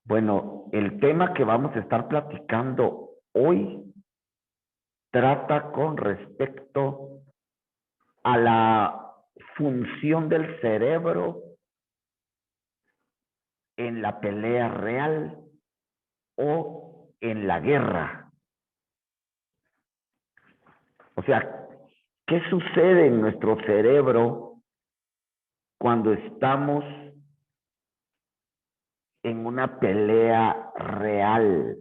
Bueno, el tema que vamos a estar platicando hoy trata con respecto a la función del cerebro en la pelea real o en la guerra. O sea, ¿qué sucede en nuestro cerebro cuando estamos en una pelea real?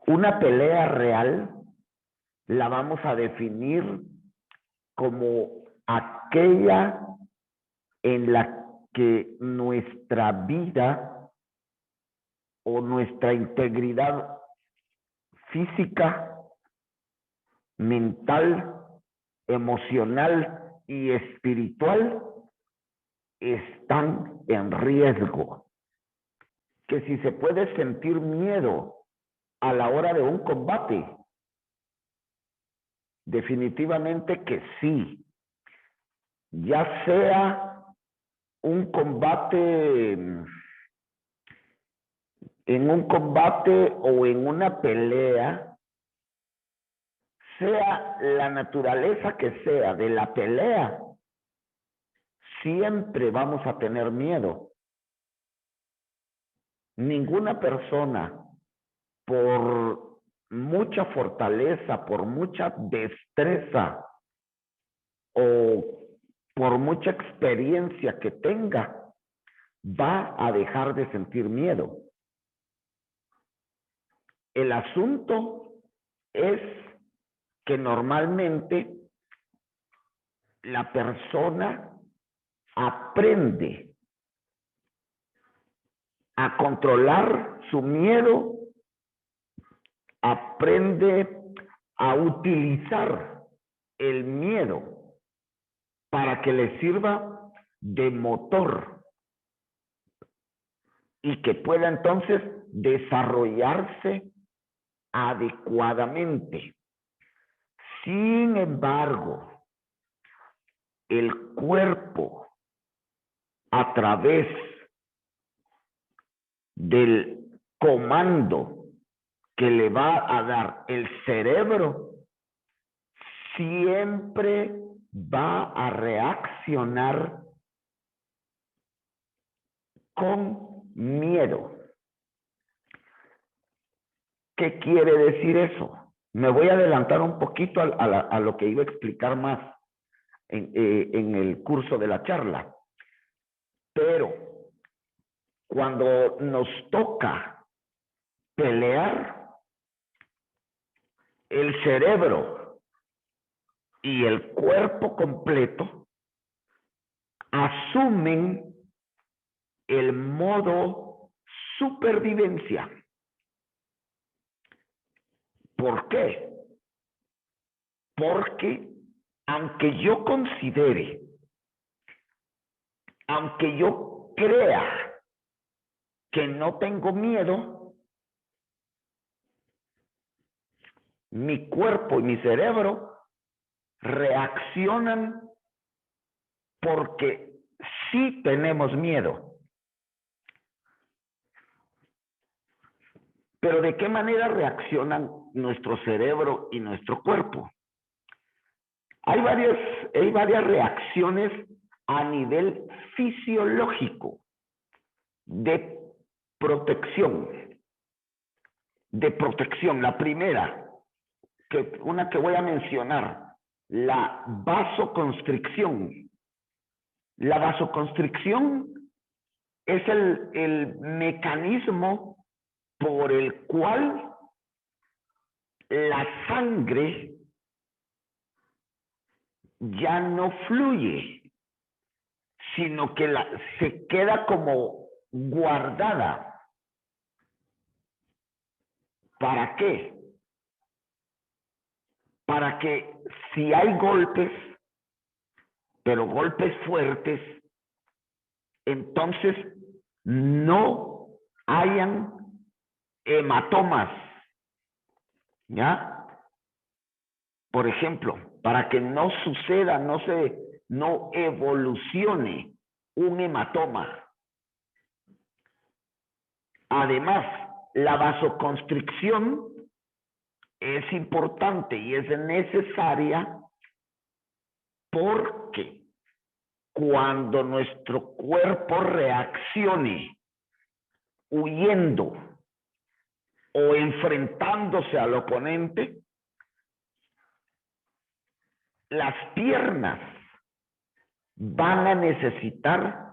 Una pelea real la vamos a definir como aquella en la que nuestra vida o nuestra integridad física, mental, emocional y espiritual están en riesgo. Que si se puede sentir miedo a la hora de un combate, definitivamente que sí. Ya sea un combate, en un combate o en una pelea, sea la naturaleza que sea de la pelea, siempre vamos a tener miedo. Ninguna persona, por mucha fortaleza, por mucha destreza o por mucha experiencia que tenga, va a dejar de sentir miedo. El asunto es que normalmente la persona aprende a controlar su miedo, aprende a utilizar el miedo para que le sirva de motor y que pueda entonces desarrollarse adecuadamente. Sin embargo, el cuerpo, a través del comando que le va a dar el cerebro, siempre va a reaccionar con miedo. ¿Qué quiere decir eso? Me voy a adelantar un poquito a lo que iba a explicar más en el curso de la charla. Pero cuando nos toca pelear, el cerebro y el cuerpo completo asumen el modo supervivencia. ¿Por qué? Porque aunque yo considere, aunque yo crea que no tengo miedo, mi cuerpo y mi cerebro reaccionan porque sí tenemos miedo. Pero ¿de qué manera reaccionan nuestro cerebro y nuestro cuerpo? Hay varias reacciones a nivel fisiológico de protección. La primera, una que voy a mencionar, la vasoconstricción. La vasoconstricción es el mecanismo por el cual la sangre ya no fluye, sino que se queda como guardada. ¿Para qué? Para que si hay golpes, pero golpes fuertes, entonces no hayan hematomas, ¿ya? Por ejemplo, para que no suceda, no evolucione un hematoma. Además, la vasoconstricción es importante y es necesaria porque cuando nuestro cuerpo reaccione huyendo o enfrentándose al oponente, las piernas van a necesitar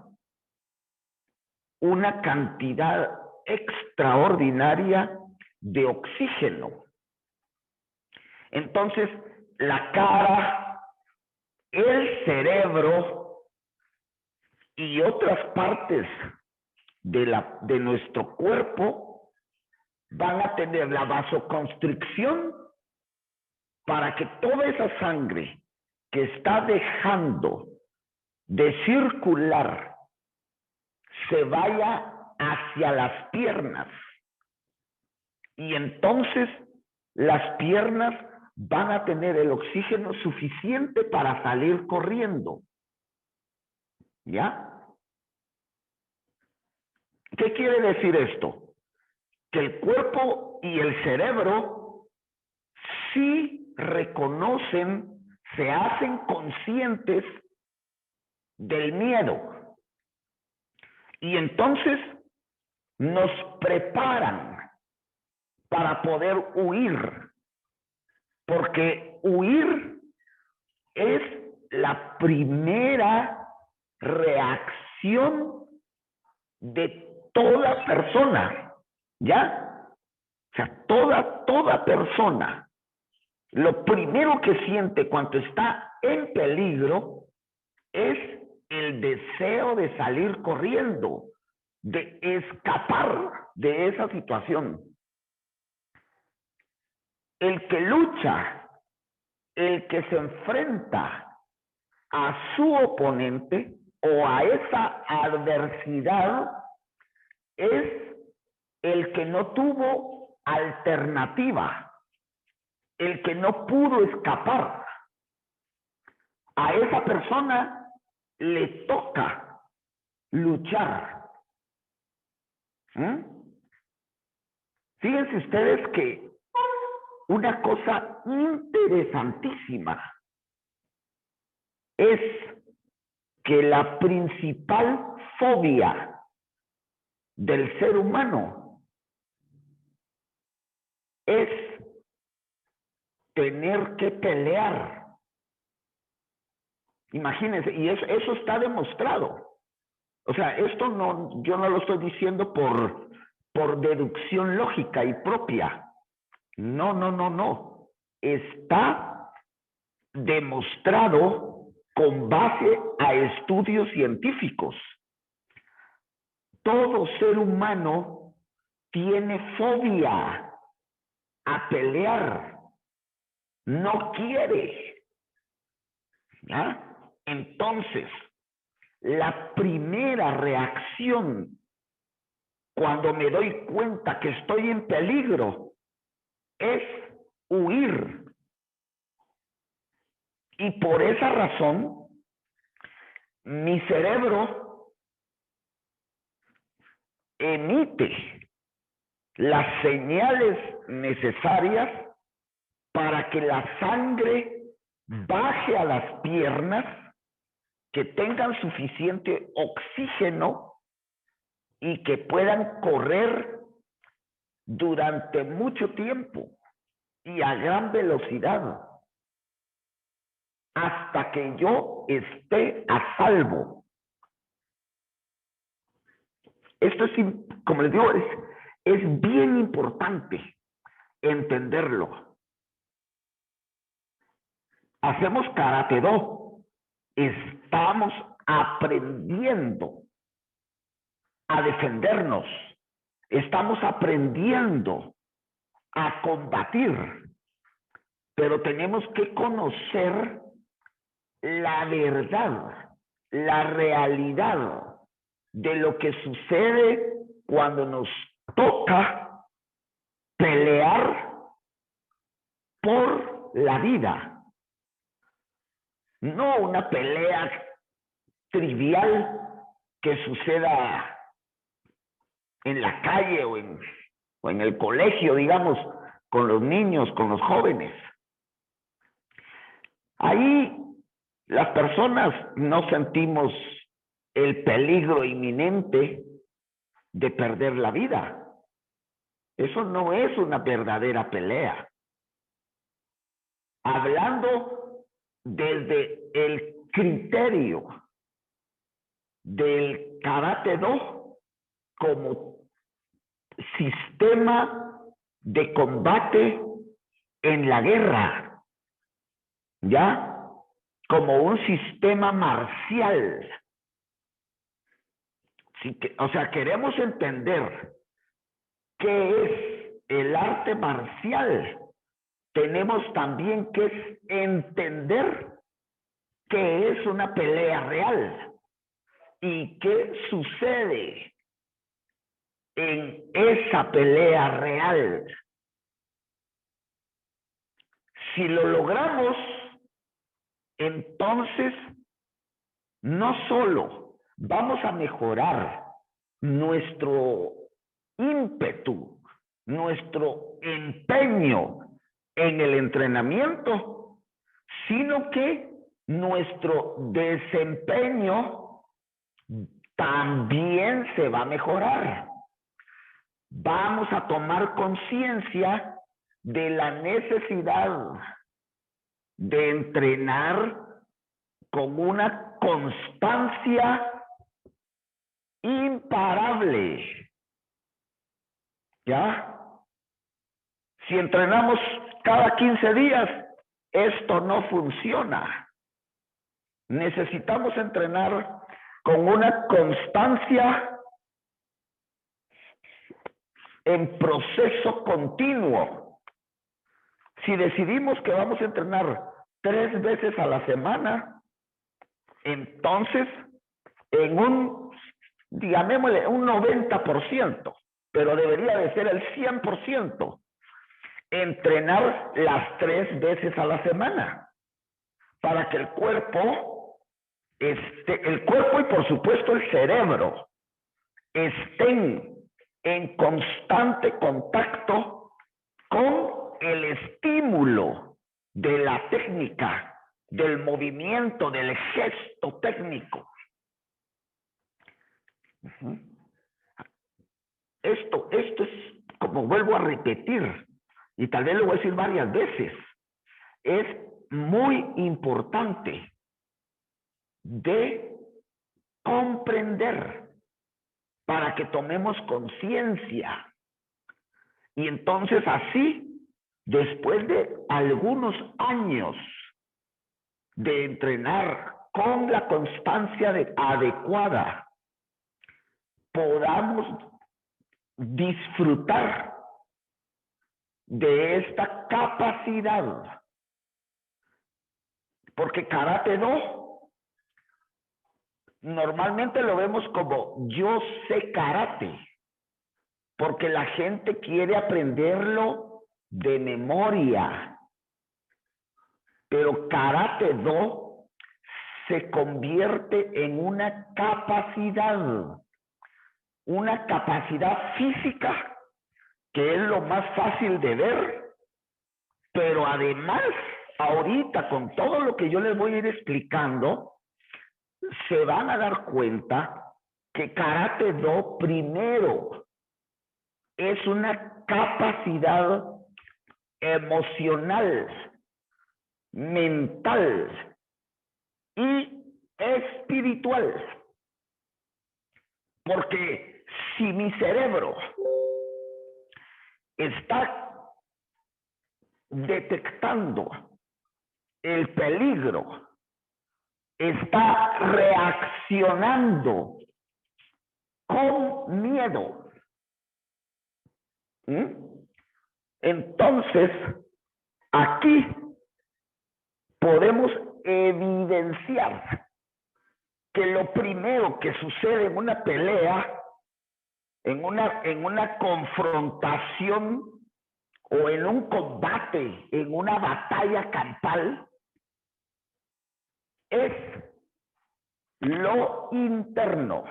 una cantidad extraordinaria de oxígeno. Entonces, la cara, el cerebro y otras partes de nuestro cuerpo van a tener la vasoconstricción para que toda esa sangre que está dejando de circular se vaya hacia las piernas. Y entonces las piernas van a tener el oxígeno suficiente para salir corriendo. ¿Ya? ¿Qué quiere decir esto? Que el cuerpo y el cerebro sí reconocen, se hacen conscientes del miedo. Y entonces nos preparan para poder huir. Porque huir es la primera reacción de toda persona, ¿ya? O sea, toda persona, lo primero que siente cuando está en peligro es el deseo de salir corriendo, de escapar de esa situación. El que lucha, el que se enfrenta a su oponente o a esa adversidad es el que no tuvo alternativa, el que no pudo escapar. A esa persona le toca luchar. Fíjense ustedes que una cosa interesantísima es que la principal fobia del ser humano es tener que pelear. Imagínense, y eso está demostrado. O sea, esto no, yo no lo estoy diciendo por deducción lógica y propia. No. Está demostrado con base a estudios científicos. Todo ser humano tiene fobia a pelear. No quiere. ¿Ya? Entonces, la primera reacción cuando me doy cuenta que estoy en peligro es huir. Y por esa razón, mi cerebro emite las señales necesarias para que la sangre baje a las piernas, que tengan suficiente oxígeno y que puedan correr durante mucho tiempo y a gran velocidad hasta que yo esté a salvo. Esto es, como les digo, es bien importante entenderlo. Hacemos Karate Do. Estamos aprendiendo a defendernos. Estamos aprendiendo a combatir. Pero tenemos que conocer la verdad, la realidad de lo que sucede cuando nos toca pelear por la vida. No una pelea trivial que suceda en la calle o en el colegio, digamos, con los niños, con los jóvenes. Ahí las personas no sentimos el peligro inminente de perder la vida. Eso no es una verdadera pelea. Hablando desde el criterio del Karate-Do como sistema de combate en la guerra, ¿ya? Como un sistema marcial. O sea, queremos entender qué es el arte marcial. Tenemos también que entender qué es una pelea real y qué sucede en esa pelea real. Si lo logramos, entonces no solo vamos a mejorar nuestro ímpetu, nuestro empeño en el entrenamiento, sino que nuestro desempeño también se va a mejorar. Vamos a tomar conciencia de la necesidad de entrenar con una constancia imparable. ¿Ya? Si entrenamos cada 15 días, esto no funciona. Necesitamos entrenar con una constancia en proceso continuo. Si decidimos que vamos a entrenar 3 veces a la semana, entonces en digámosle, un 90%, pero debería de ser el 100%, entrenar las 3 veces a la semana, para que el cuerpo y por supuesto el cerebro estén en constante contacto con el estímulo de la técnica, del movimiento, del gesto técnico. Esto es, como vuelvo a repetir, y tal vez lo voy a decir varias veces, es muy importante de comprender para que tomemos conciencia. Y entonces así, después de algunos años de entrenar con la constancia adecuada, podamos disfrutar de esta capacidad. Porque Karate-Do normalmente lo vemos como yo sé karate, porque la gente quiere aprenderlo de memoria. Pero Karate-Do se convierte en una capacidad física, que es lo más fácil de ver, pero además, ahorita con todo lo que yo les voy a ir explicando, se van a dar cuenta que Karate-Do primero es una capacidad emocional, mental y espiritual. Porque si mi cerebro está detectando el peligro, está reaccionando con miedo, entonces aquí podemos evidenciar que lo primero que sucede en una pelea, en una confrontación o en un combate, en una batalla campal, es lo interno,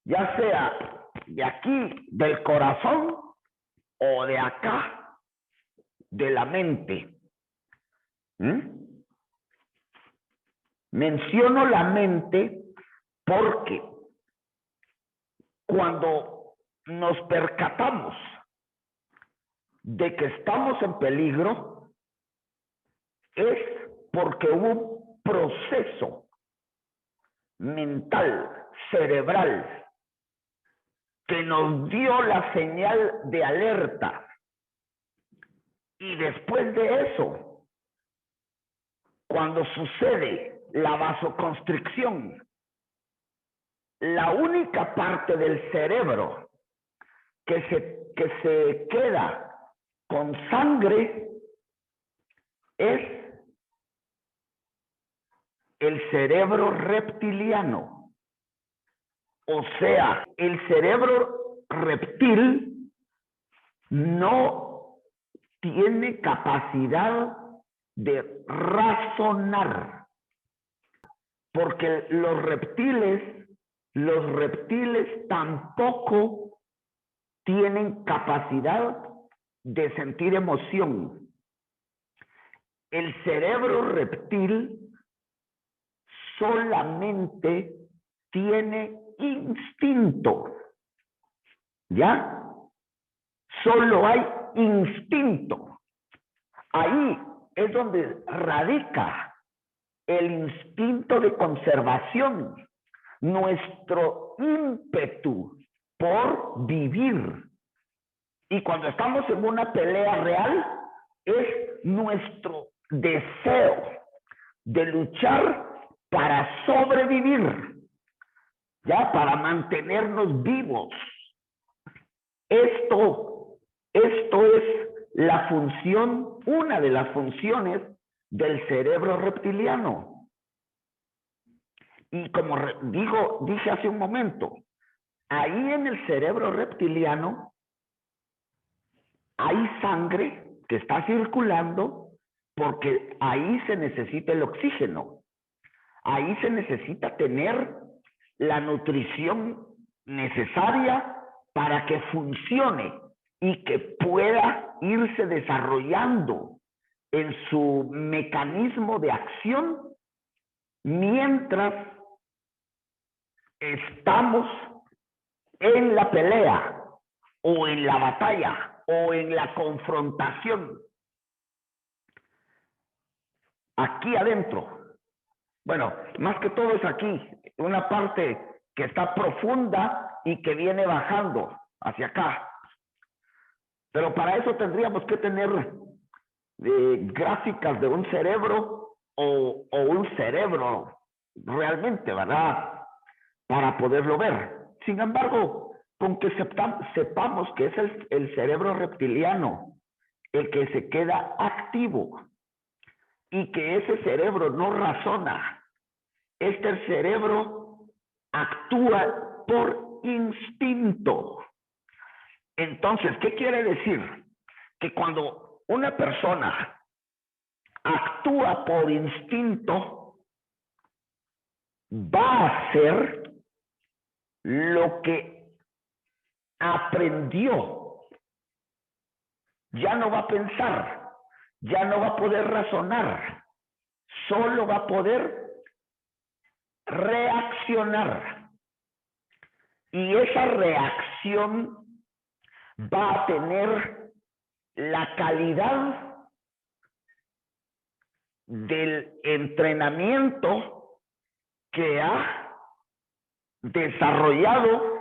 ya sea de aquí, del corazón, o de acá, de la mente. Menciono la mente porque cuando nos percatamos de que estamos en peligro, es porque hubo un proceso mental, cerebral, que nos dio la señal de alerta. Y después de eso, cuando sucede la vasoconstricción, la única parte del cerebro que se queda con sangre es el cerebro reptiliano. O sea, el cerebro reptil no tiene capacidad de razonar, porque los reptiles tampoco tienen capacidad de sentir emoción. El cerebro reptil solamente tiene instinto. ¿Ya? Solo hay instinto. Ahí es donde radica el instinto de conservación, nuestro ímpetu por vivir. Y cuando estamos en una pelea real, es nuestro deseo de luchar para sobrevivir, ya, para mantenernos vivos. Esto es la función, una de las funciones del cerebro reptiliano. Y como dije hace un momento, ahí en el cerebro reptiliano hay sangre que está circulando porque ahí se necesita el oxígeno. Ahí se necesita tener la nutrición necesaria para que funcione y que pueda irse desarrollando en su mecanismo de acción mientras estamos en la pelea o en la batalla o en la confrontación. Aquí adentro. Bueno, más que todo es aquí, una parte que está profunda y que viene bajando hacia acá. Pero para eso tendríamos que tener gráficas de un cerebro o un cerebro realmente, ¿verdad? Para poderlo ver. Sin embargo, con que sepamos que es el cerebro reptiliano el que se queda activo y que ese cerebro no razona, este cerebro actúa por instinto. Entonces, ¿qué quiere decir? Que cuando una persona actúa por instinto, va a hacer lo que aprendió. Ya no va a pensar, ya no va a poder razonar, solo va a poder reaccionar. Y esa reacción va a tener la calidad del entrenamiento que ha desarrollado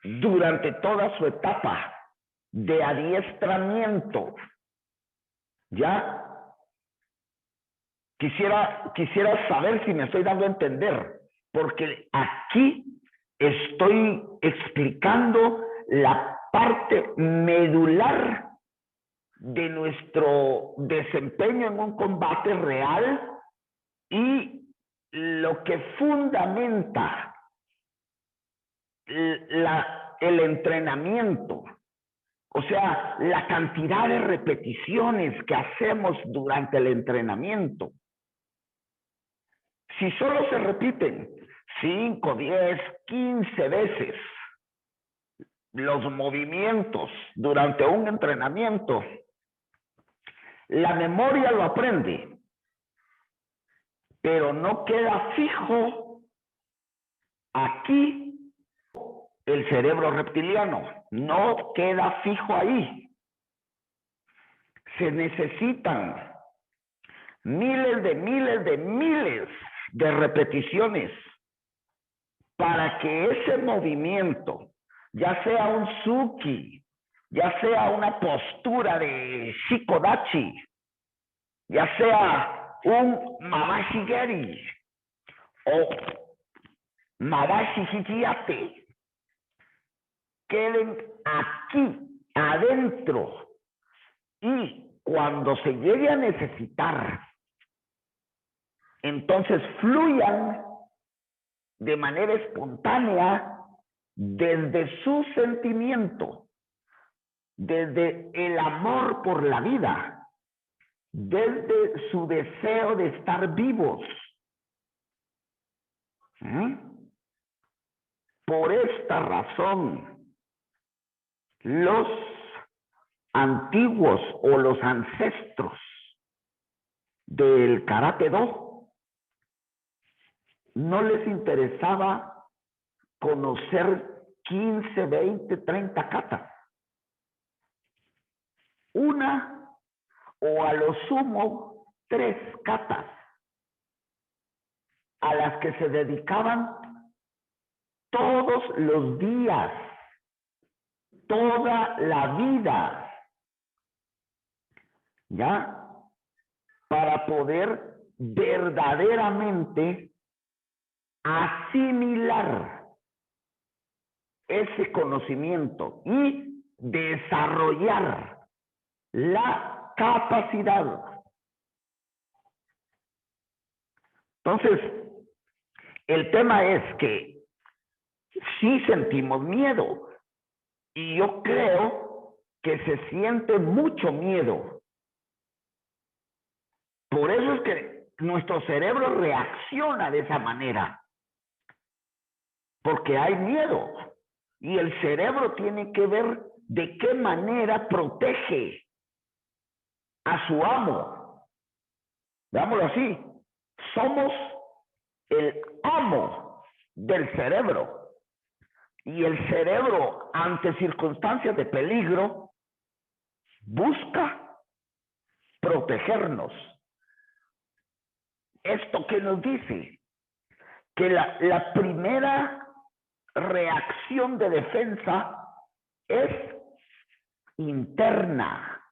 durante toda su etapa de adiestramiento. ¿Ya? Quisiera saber si me estoy dando a entender, porque aquí estoy explicando la parte medular de nuestro desempeño en un combate real y lo que fundamenta el entrenamiento. O sea, la cantidad de repeticiones que hacemos durante el entrenamiento. Si solo se repiten 5, 10, 15 veces los movimientos durante un entrenamiento, la memoria lo aprende, pero no queda fijo aquí el cerebro reptiliano, no queda fijo ahí. Se necesitan miles de repeticiones para que ese movimiento, ya sea un Suki, ya sea una postura de Shikodachi, ya sea un Mabashi Geri o Mabashi Hikiyate, queden aquí adentro, y cuando se llegue a necesitar, entonces fluyan de manera espontánea desde su sentimiento, desde el amor por la vida, desde su deseo de estar vivos. Por esta razón, los antiguos o los ancestros del Karate Do no les interesaba conocer 15, 20, 30 katas. Una o a lo sumo 3 katas a las que se dedicaban todos los días, toda la vida, ¿ya? Para poder verdaderamente asimilar ese conocimiento y desarrollar la capacidad. Entonces, el tema es que sí sentimos miedo, y yo creo que se siente mucho miedo. Por eso es que nuestro cerebro reacciona de esa manera, porque hay miedo, y el cerebro tiene que ver de qué manera protege a su amo. Veámoslo así, somos el amo del cerebro, y el cerebro, ante circunstancias de peligro, busca protegernos. ¿Esto qué nos dice? Que la primera reacción de defensa es interna,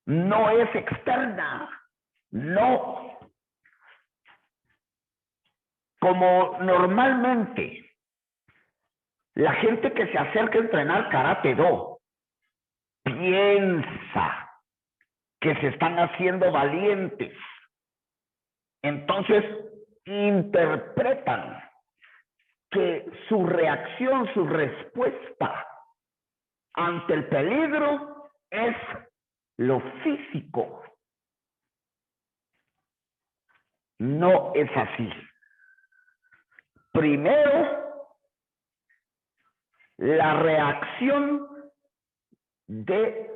no es externa. No. Como normalmente la gente que se acerca a entrenar Karate Do piensa que se están haciendo valientes, entonces interpretan que su reacción, su respuesta ante el peligro es lo físico. No es así. Primero, la reacción de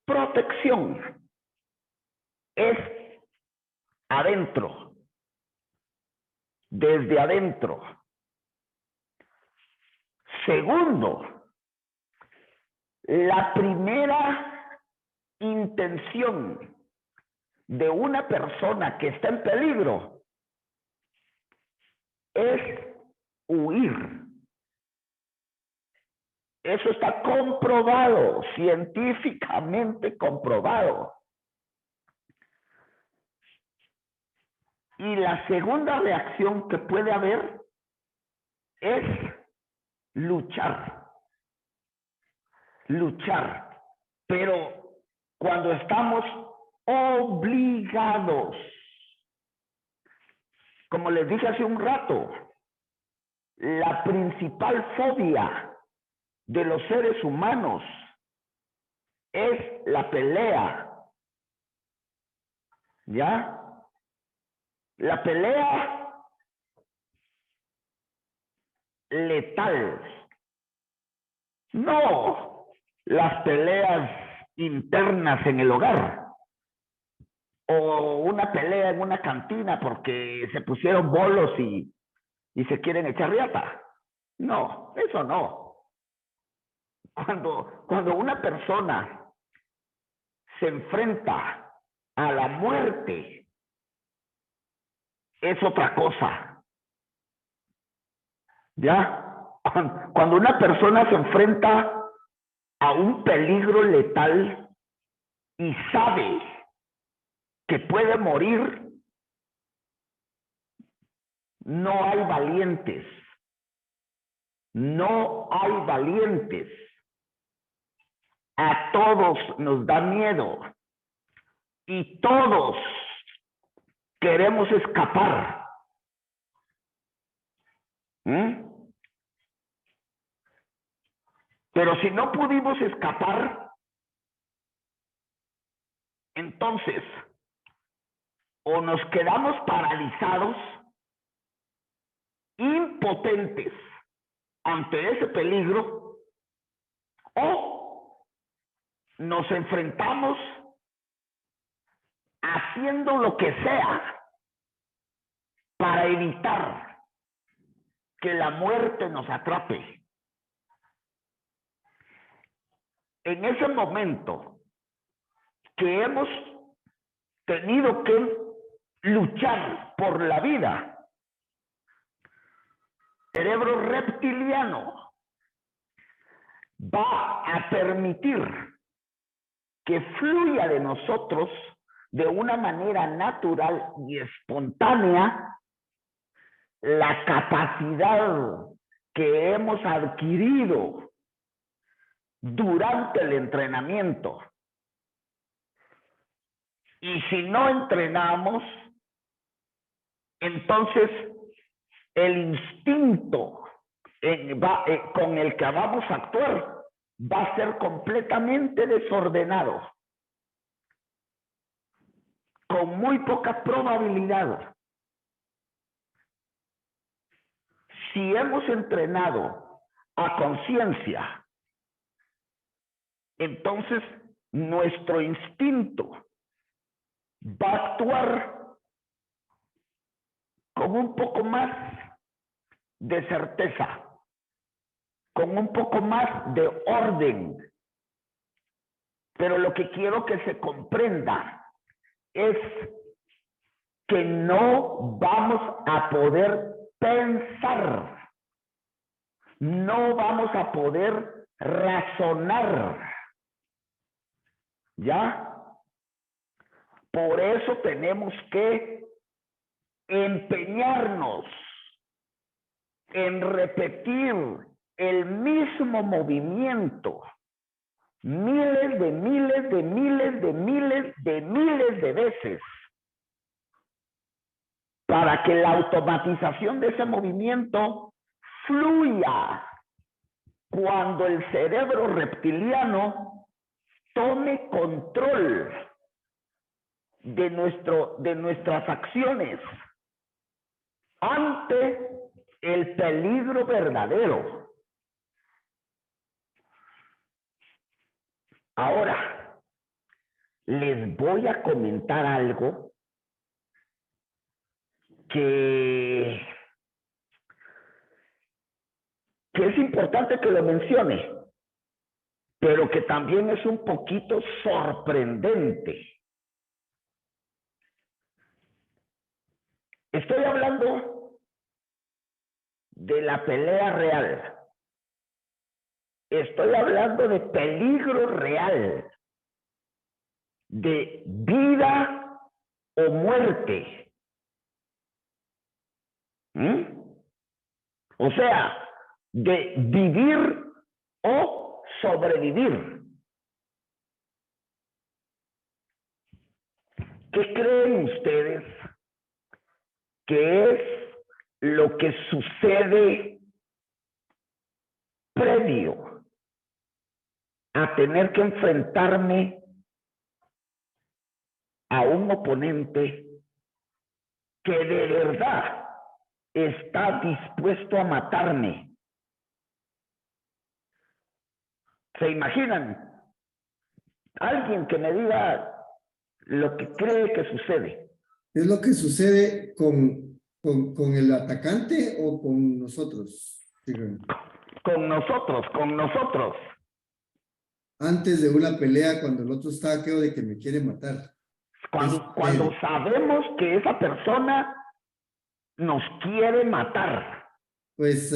protección es adentro, desde adentro. Segundo, la primera intención de una persona que está en peligro es huir. Eso está comprobado, científicamente comprobado. Y la segunda reacción que puede haber es luchar. Luchar. Pero cuando estamos obligados, como les dije hace un rato, la principal fobia de los seres humanos es la pelea. ¿Ya? La pelea letal. No las peleas internas en el hogar o una pelea en una cantina porque se pusieron bolos y se quieren echar riata. No, eso no. Cuando una persona se enfrenta a la muerte, es otra cosa. ¿Ya? Cuando una persona se enfrenta a un peligro letal y sabe que puede morir, no hay valientes. No hay valientes. A todos nos da miedo y todos queremos escapar. Pero si no pudimos escapar, entonces o nos quedamos paralizados, impotentes ante ese peligro, o nos enfrentamos haciendo lo que sea para evitar que la muerte nos atrape. En ese momento que hemos tenido que luchar por la vida, el cerebro reptiliano va a permitir que fluya de nosotros de una manera natural y espontánea la capacidad que hemos adquirido durante el entrenamiento. Y si no entrenamos, entonces el instinto con el que vamos a actuar va a ser completamente desordenado, con muy poca probabilidad. Si hemos entrenado a conciencia, entonces nuestro instinto va a actuar con un poco más de certeza, con un poco más de orden. Pero lo que quiero que se comprenda es que no vamos a poder pensar, no vamos a poder razonar. ¿Ya? Por eso tenemos que empeñarnos en repetir el mismo movimiento miles de veces para que la automatización de ese movimiento fluya cuando el cerebro reptiliano tome control de nuestras acciones ante el peligro verdadero. Ahora, les voy a comentar algo que es importante que lo mencione, pero que también es un poquito sorprendente. Estoy hablando de la pelea real. Estoy hablando de peligro real, de vida o muerte. O sea, de vivir o sobrevivir. ¿Qué creen ustedes que es lo que sucede previo a tener que enfrentarme a un oponente que de verdad está dispuesto a matarme? ¿Se imaginan? Alguien que me diga lo que cree que sucede. ¿Es lo que sucede con el atacante o con nosotros? Con nosotros, con nosotros. Antes de una pelea, cuando el otro está aquello de que me quiere matar. Cuando sabemos que esa persona nos quiere matar. Pues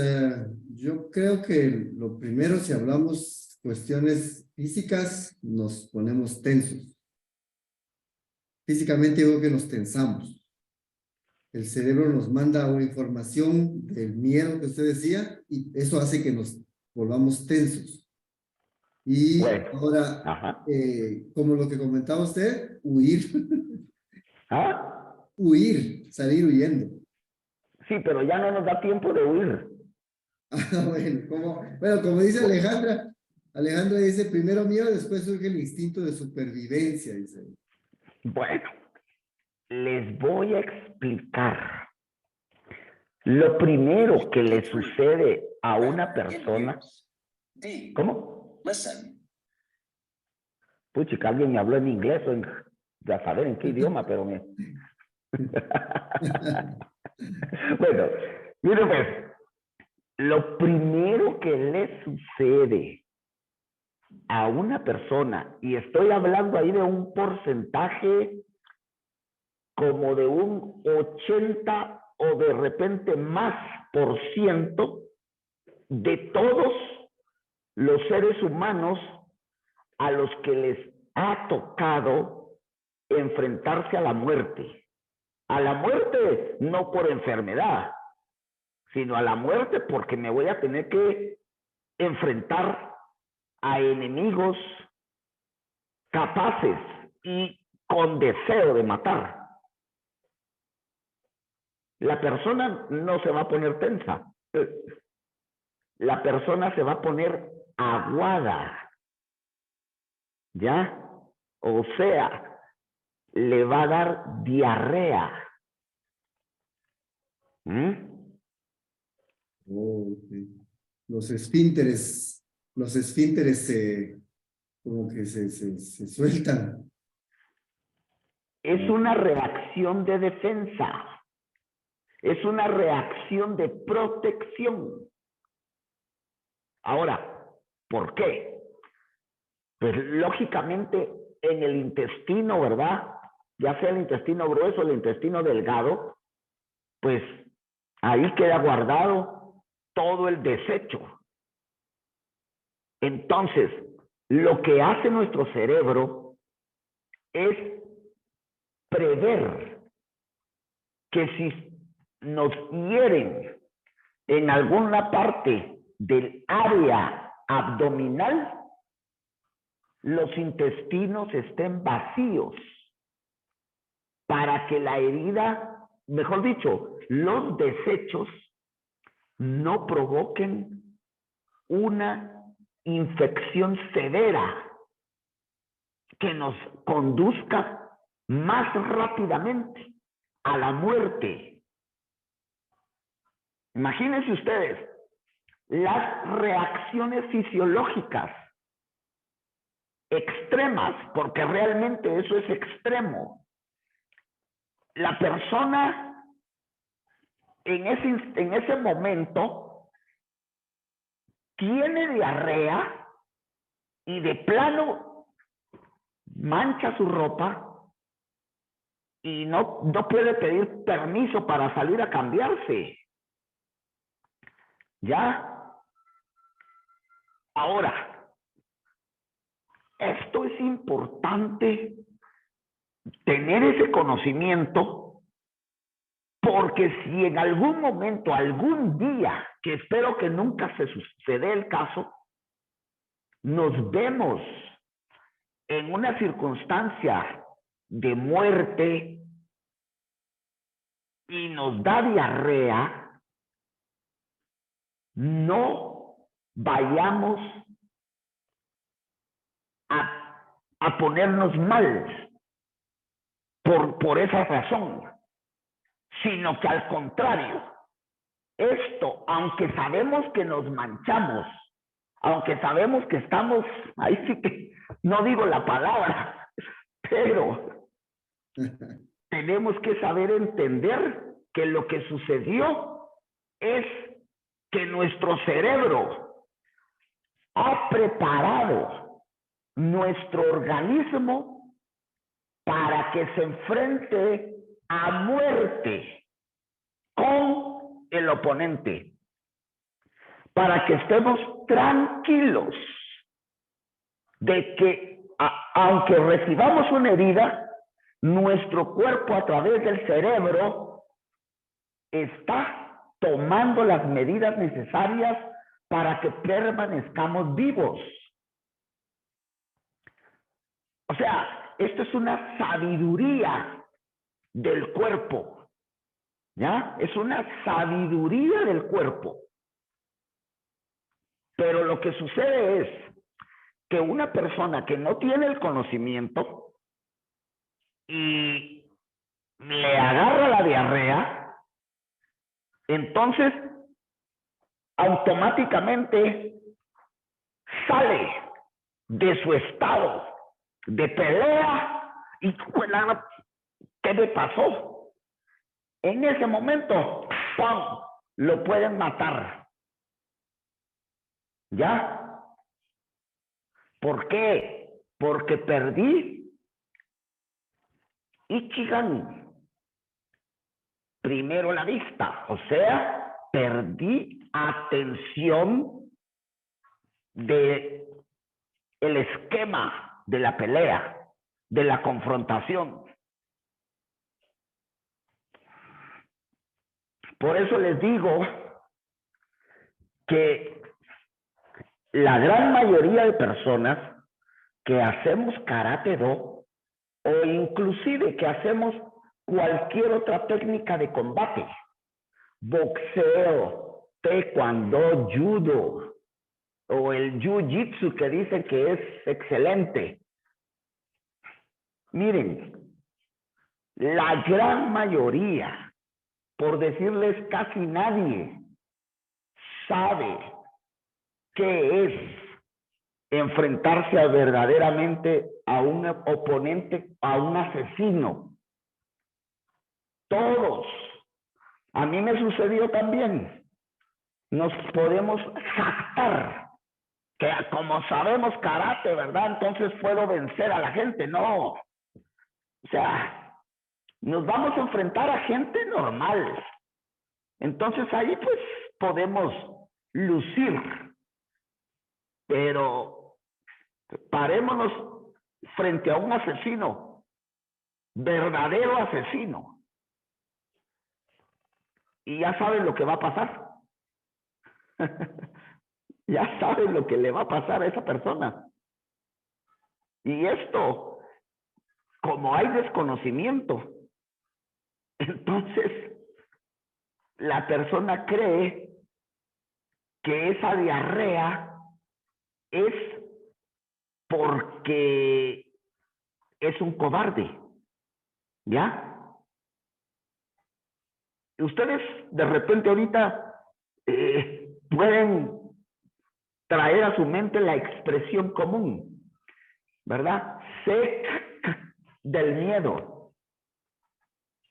yo creo que lo primero, si hablamos cuestiones físicas, nos ponemos tensos. Físicamente digo que nos tensamos. El cerebro nos manda una información del miedo que usted decía y eso hace que nos volvamos tensos. Y Bueno, ahora, como lo que comentaba usted, huir. ¿Ah? Huir, salir huyendo. Sí, pero ya no nos da tiempo de huir. Bueno, como dice Alejandra, Alejandra dice, primero miedo, después surge el instinto de supervivencia, dice. Bueno, les voy a explicar. Lo primero que le sucede a una persona... ¿Cómo? Puchica, alguien me habló en inglés o en... Ya saber en qué idioma, pero me... Bueno, miren pues, lo primero que le sucede a una persona, y estoy hablando ahí de un porcentaje como de un 80 o de repente más por ciento de todos los seres humanos a los que les ha tocado enfrentarse a la muerte. A la muerte no por enfermedad, sino a la muerte porque me voy a tener que enfrentar a enemigos capaces y con deseo de matar. La persona no se va a poner tensa. La persona se va a poner aguada. ¿Ya? O sea, le va a dar diarrea. Oh, okay. Los esfínteres como que se sueltan. Es una reacción de defensa. Es una reacción de protección. Ahora, ¿por qué? Pues lógicamente en el intestino, ¿verdad? Ya sea el intestino grueso o el intestino delgado, pues ahí queda guardado todo el desecho. Entonces, lo que hace nuestro cerebro es prever que si nos hieren en alguna parte del área abdominal, los intestinos estén vacíos para que la herida, mejor dicho, los desechos no provoquen una infección severa que nos conduzca más rápidamente a la muerte. Imagínense ustedes las reacciones fisiológicas extremas, porque realmente eso es extremo. La persona en ese momento tiene diarrea y de plano mancha su ropa y no puede pedir permiso para salir a cambiarse. ¿Ya? Ahora, esto es importante tener ese conocimiento porque si en algún momento, algún día, que espero que nunca se dé el caso, nos vemos en una circunstancia de muerte y nos da diarrea, no vayamos a ponernos mal por esa razón, sino que al contrario, esto, aunque sabemos que nos manchamos, aunque sabemos que estamos, ahí sí que no digo la palabra, pero tenemos que saber entender que lo que sucedió es que nuestro cerebro ha preparado nuestro organismo para que se enfrente a muerte con el oponente, para que estemos tranquilos de que aunque recibamos una herida, nuestro cuerpo a través del cerebro está tomando las medidas necesarias para que permanezcamos vivos. O sea, esto es una sabiduría del cuerpo, ¿ya? Es una sabiduría del cuerpo. Pero lo que sucede es que una persona que no tiene el conocimiento y le agarra la diarrea, entonces automáticamente sale de su estado de pelea y ¿qué me pasó? En ese momento, ¡pum!, lo pueden matar. ¿Ya? ¿Por qué? Porque perdí Ichigan. Primero la vista, o sea, perdí atención de el esquema de la pelea, de la confrontación. Por eso les digo que la gran mayoría de personas que hacemos karate-do o inclusive que hacemos cualquier otra técnica de combate, boxeo, taekwondo, judo o el jiu-jitsu que dicen que es excelente. Miren, la gran mayoría, por decirles casi nadie, sabe qué es enfrentarse verdaderamente a un oponente, a un asesino. Todos. A mí me sucedió también. Nos podemos jactar que como sabemos karate, ¿verdad? Entonces puedo vencer a la gente. No. O sea, nos vamos a enfrentar a gente normal. Entonces ahí pues podemos lucir. Pero parémonos frente a un asesino, verdadero asesino. Y ya saben lo que va a pasar. Ya saben lo que le va a pasar a esa persona. Y esto, como hay desconocimiento, entonces la persona cree que esa diarrea es porque es un cobarde, ¿ya? Ustedes de repente ahorita pueden traer a su mente la expresión común, ¿verdad? Sé del miedo,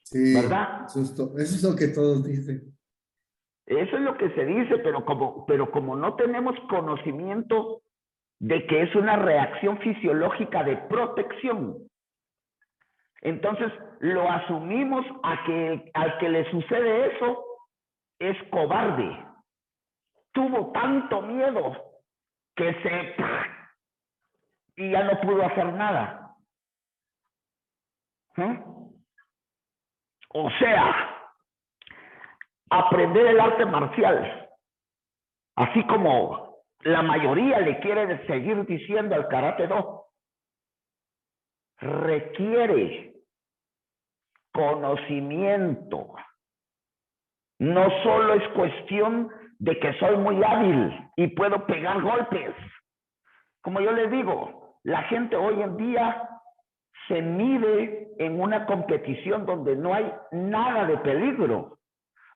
Sí, ¿verdad? eso es lo que todos dicen. Eso es lo que se dice, pero como no tenemos conocimiento de que es una reacción fisiológica de protección, entonces lo asumimos al que le sucede eso es cobarde. Tuvo tanto miedo que y ya no pudo hacer nada. O sea, aprender el arte marcial, así como la mayoría le quiere seguir diciendo al karate-do, requiere conocimiento. No solo es cuestión de que soy muy hábil y puedo pegar golpes. Como yo les digo, la gente hoy en día se mide en una competición donde no hay nada de peligro,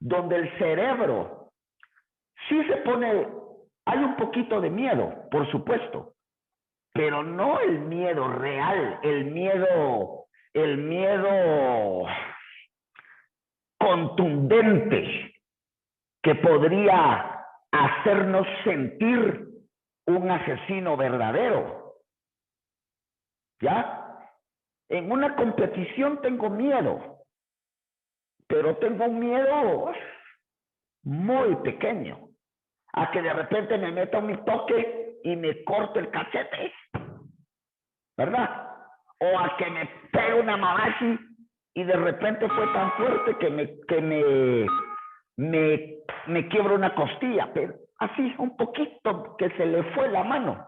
donde el cerebro sí se pone Hay un poquito de miedo, por supuesto, pero no el miedo real, el miedo contundente que podría hacernos sentir un asesino verdadero. ¿Ya? En una competición tengo miedo, pero tengo un miedo muy pequeño a que de repente me meta mi toque y me corte el cachete, ¿verdad? O a que me pegue una mamashi y de repente fue tan fuerte que me quiebra una costilla, pero así un poquito que se le fue la mano.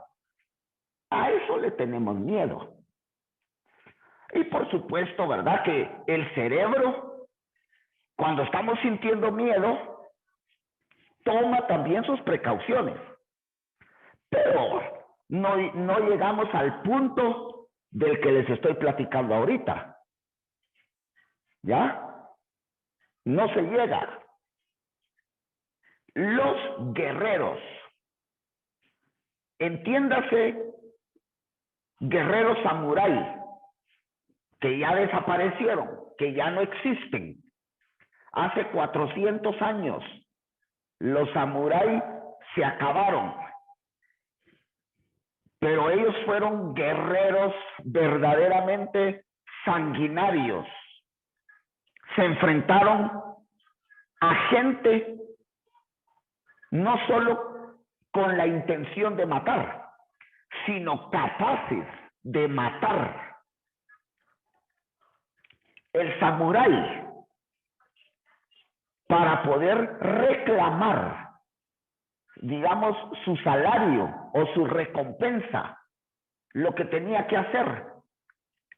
A eso le tenemos miedo. Y por supuesto, ¿verdad? Que el cerebro, cuando estamos sintiendo miedo, toma también sus precauciones. Pero no llegamos al punto del que les estoy platicando ahorita. ¿Ya? No se llega. Los guerreros, entiéndase, guerreros samurái, que ya desaparecieron, que ya no existen. Hace 400 años, los samuráis se acabaron. Pero ellos fueron guerreros verdaderamente sanguinarios. Se enfrentaron a gente no solo con la intención de matar, sino capaces de matar. El samurái, para poder reclamar, digamos, su salario o su recompensa, lo que tenía que hacer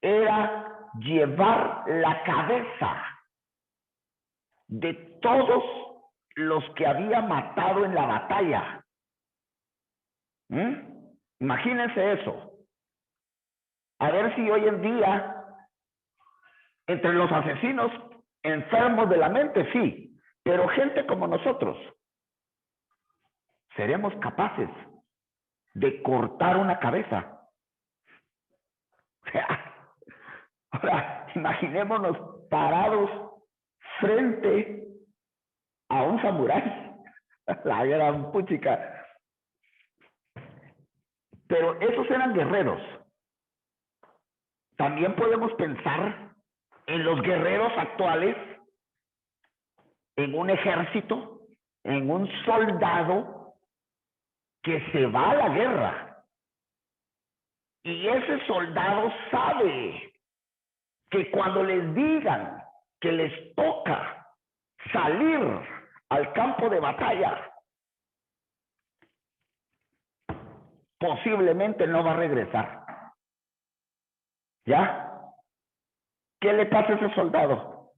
era llevar la cabeza de todos los que había matado en la batalla. Imagínense eso. A ver si hoy en día, entre los asesinos enfermos de la mente, sí, pero gente como nosotros, seremos capaces de cortar una cabeza. O sea, ahora, imaginémonos parados frente a un samurái. La gran puchica. Pero esos eran guerreros. También podemos pensar en los guerreros actuales, en un ejército, en un soldado que se va a la guerra. Y ese soldado sabe que cuando les digan que les toca salir al campo de batalla, posiblemente no va a regresar. ¿Ya? ¿Qué le pasa a ese soldado?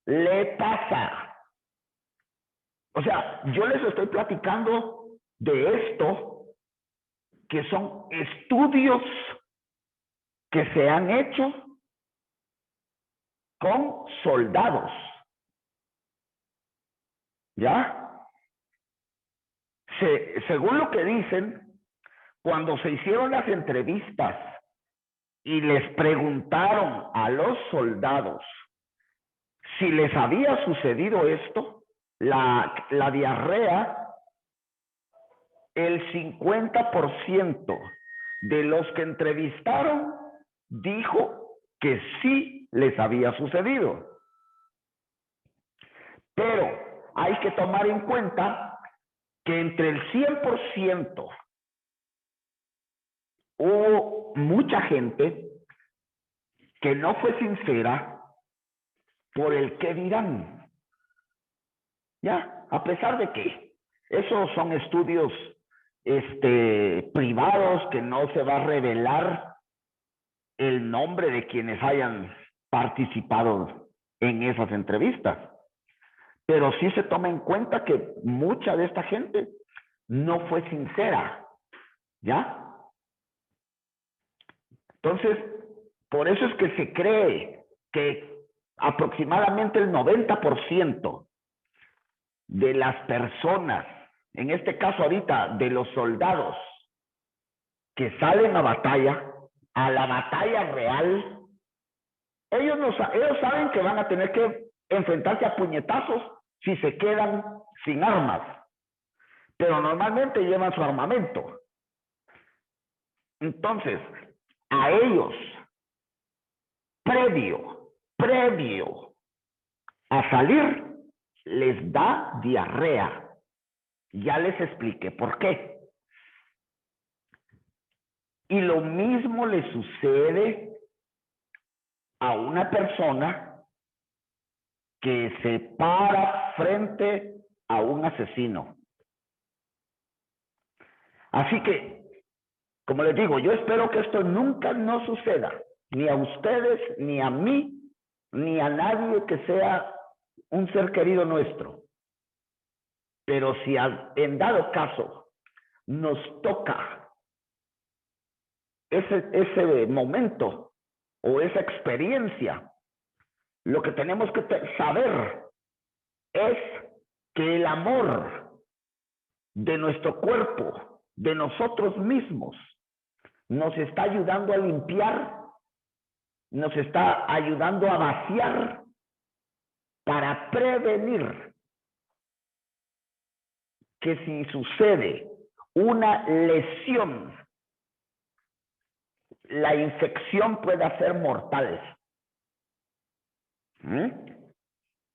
Le pasa. O sea, yo les estoy platicando de esto, que son estudios que se han hecho con soldados. ¿Ya? Según lo que dicen, cuando se hicieron las entrevistas y les preguntaron a los soldados si les había sucedido esto, la diarrea, el 50% de los que entrevistaron dijo que sí les había sucedido. Pero hay que tomar en cuenta que entre el 100% hubo mucha gente que no fue sincera por el qué dirán. Ya, a pesar de que esos son estudios privados, que no se va a revelar el nombre de quienes hayan participado en esas entrevistas. Pero sí se toma en cuenta que mucha de esta gente no fue sincera. ¿Ya? Entonces, por eso es que se cree que aproximadamente el 90% de las personas, en este caso ahorita de los soldados que salen a la batalla real, ellos saben que van a tener que enfrentarse a puñetazos si se quedan sin armas, pero normalmente llevan su armamento. Entonces, a ellos, previo a salir, les da diarrea. Ya les expliqué por qué. Y lo mismo le sucede a una persona que se para frente a un asesino. Así que, como les digo, yo espero que esto nunca no suceda, ni a ustedes, ni a mí, ni a nadie que sea un ser querido nuestro. Pero si en dado caso nos toca ese momento o esa experiencia, lo que tenemos que saber es que el amor de nuestro cuerpo, de nosotros mismos, nos está ayudando a limpiar, nos está ayudando a vaciar para prevenir que si sucede una lesión, la infección pueda ser mortal.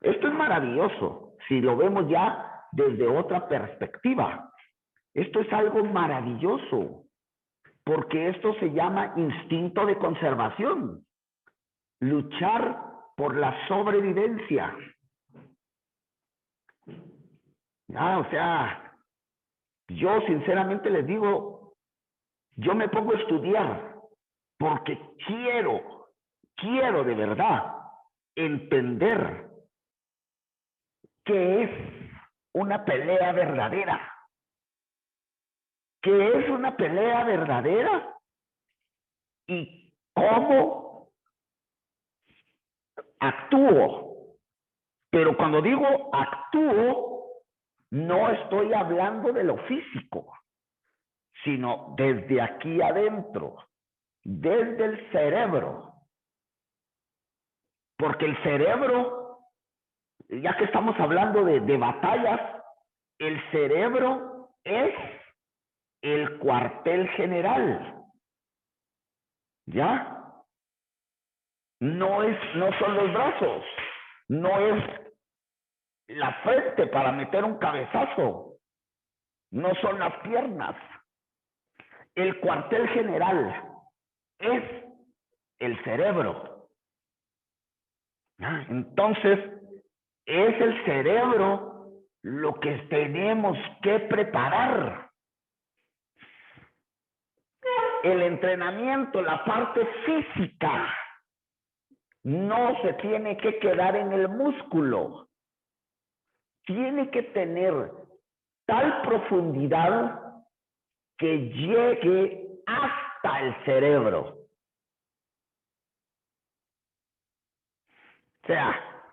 Esto es maravilloso, si lo vemos ya desde otra perspectiva. Esto es algo maravilloso, porque esto se llama instinto de conservación. Luchar por la sobrevivencia. O sea, yo sinceramente les digo, yo me pongo a estudiar porque quiero de verdad entender qué es una pelea verdadera. ¿Qué es una pelea verdadera? ¿Y cómo actúo? Pero cuando digo actúo, no estoy hablando de lo físico, sino desde aquí adentro, desde el cerebro. Porque el cerebro, ya que estamos hablando de batallas, el cerebro es el cuartel general. ¿Ya? No son los brazos, no es la frente para meter un cabezazo, no son las piernas. El cuartel general es el cerebro. Entonces, es el cerebro lo que tenemos que preparar. El entrenamiento, la parte física, no se tiene que quedar en el músculo. Tiene que tener tal profundidad que llegue hasta el cerebro. O sea,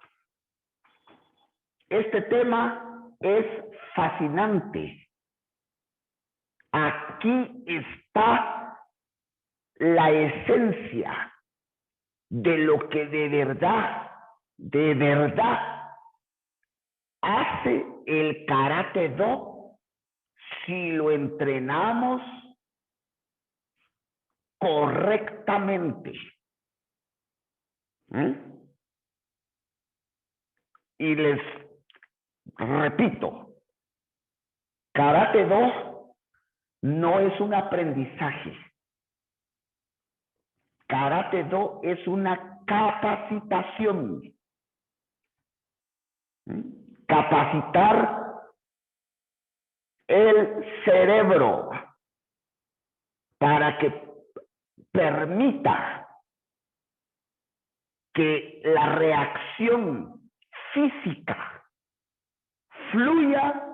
este tema es fascinante. Aquí está la esencia de lo que de verdad hace el Karate-Do si lo entrenamos correctamente. Y les repito, Karate-Do no es un aprendizaje. Karate-Do es una capacitación. Capacitar el cerebro para que permita que la reacción física fluya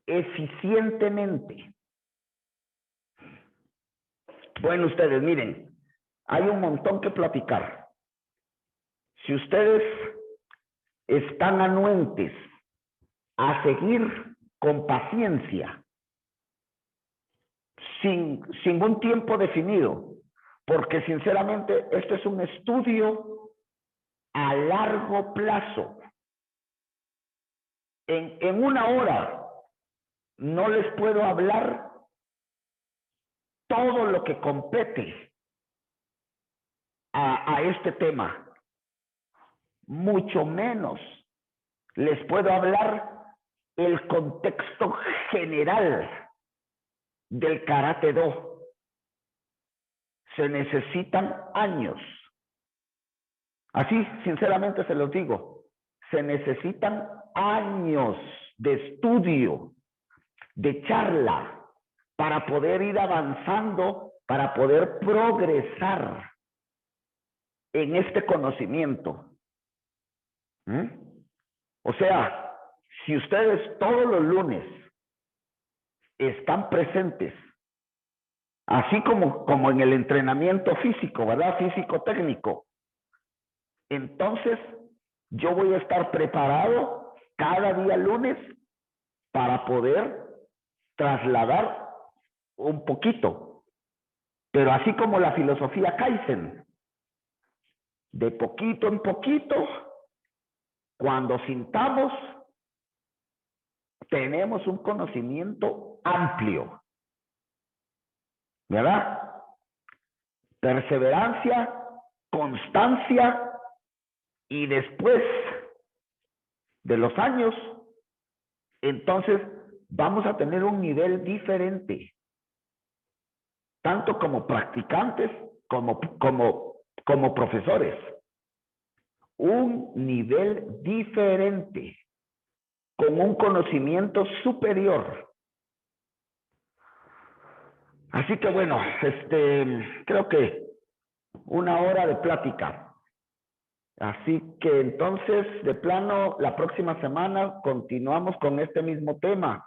eficientemente. Bueno, ustedes miren, hay un montón que platicar. Si ustedes están anuentes a seguir con paciencia, sin un tiempo definido, porque sinceramente este es un estudio a largo plazo. En una hora no les puedo hablar todo lo que compete a este tema, mucho menos les puedo hablar el contexto general del Karate Do. Se necesitan años. Así, sinceramente se los digo, se necesitan años de estudio, de charla, para poder ir avanzando, para poder progresar en este conocimiento. O sea, si ustedes todos los lunes están presentes, así como en el entrenamiento físico, ¿verdad? Físico-técnico, entonces yo voy a estar preparado cada día lunes para poder trasladar un poquito. Pero así como la filosofía Kaizen, de poquito en poquito, cuando sintamos, tenemos un conocimiento amplio, ¿verdad? Perseverancia, constancia, y después de los años, entonces vamos a tener un nivel diferente, tanto como practicantes como profesores. Un nivel diferente, con un conocimiento superior. Así que bueno, creo que una hora de plática. Así que entonces, de plano, la próxima semana continuamos con este mismo tema.